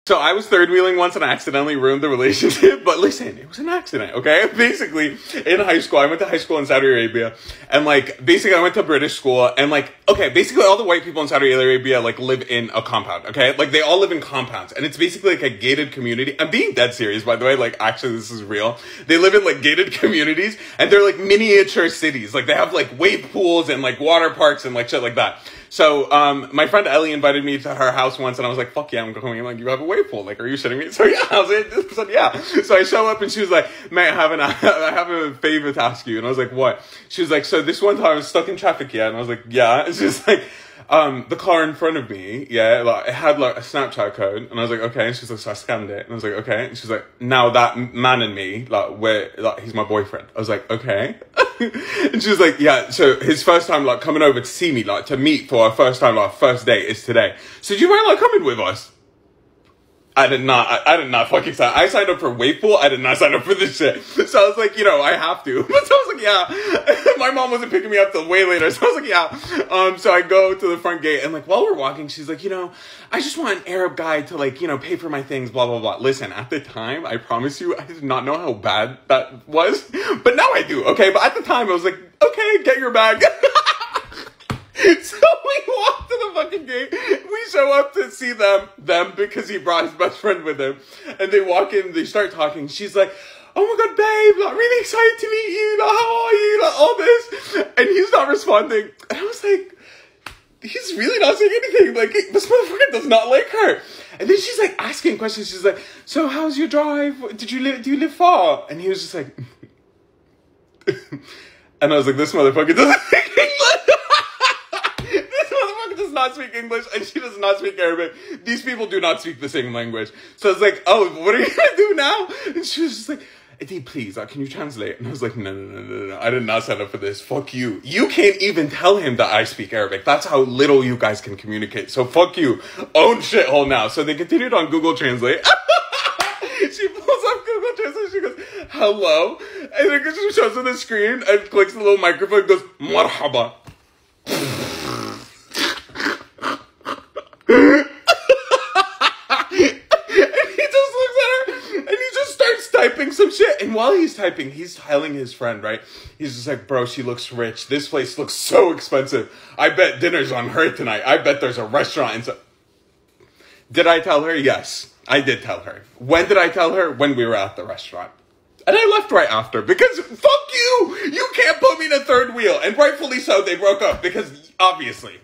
So I was third wheeling once and I accidentally ruined the relationship, but listen, it was an accident, okay? Basically, in high school, I went to high school in Saudi Arabia, and like, basically I went to British school, and like, okay, basically all the white people in Saudi Arabia like live in a compound, okay? Like they all live in compounds, and it's basically like a gated community. I'm being dead serious, by the way, like actually this is real. They live in like gated communities, and they're like miniature cities. Like they have like wave pools and like water parks and like shit like that. So, my friend Ellie invited me to her house once, and I was like, fuck yeah, I'm going. I'm like, you have a wave pool. Like, are you shitting me? So yeah, I said, yeah. So I show up, and she was like, mate, I have a favor to ask you. And I was like, what? She was like, so this one time I was stuck in traffic, yeah? And I was like, yeah. And she was like, the car in front of me, yeah, like, it had like a Snapchat code, and I was like, okay. And she's like, so I scanned it, and I was like, okay. And she's like, now that man and me, like, he's my boyfriend. I was like, okay. And she was like, yeah, so his first time, like, coming over to see me, like, to meet for our first time, like, first date is today. So do you mind, like, coming with us? I did not fucking sign. I signed up for wave pool. I did not sign up for this shit. So I was like, I have to. So I was like, yeah. My mom wasn't picking me up till way later. So I was like, yeah. So I go to the front gate, and like, while we're walking, she's like, I just want an Arab guy to like, pay for my things, blah, blah, blah. Listen, at the time, I promise you, I did not know how bad that was. But now I do, okay? But at the time, I was like, okay, get your bag. So we walk to the fucking gate. We show up to see them because he brought his best friend with him. And they walk in, they start talking. She's like, oh my god, babe, like, really excited to meet you. Like, how are you? Like, all this. And he's not responding. And I was like, he's really not saying anything. Like, this motherfucker does not like her. And then she's like asking questions. She's like, so how's your drive? Do you live far? And he was just like, and I was like, this motherfucker doesn't speak English. Does not speak English, and she does not speak Arabic. These people do not speak the same language. So I was like, oh, what are you gonna do now? And she was just like, Adeib, please, can you translate? And I was like, no. I did not sign up for this. Fuck you. You can't even tell him that I speak Arabic. That's how little you guys can communicate. So fuck you. Own shithole now. So they continued on Google Translate. She pulls up Google Translate. She goes, hello. And then she shows on the screen and clicks the little microphone and goes, marhaba. And he just looks at her and he just starts typing some shit. And while he's typing, he's telling his friend, right? He's just like, bro, she looks rich. This place looks so expensive. I bet dinner's on her tonight. I bet there's a restaurant. And so, did I tell her? Yes, I did tell her. When did I tell her? When we were at the restaurant. And I left right after because fuck you. You can't put me in a third wheel. And rightfully so, they broke up because obviously,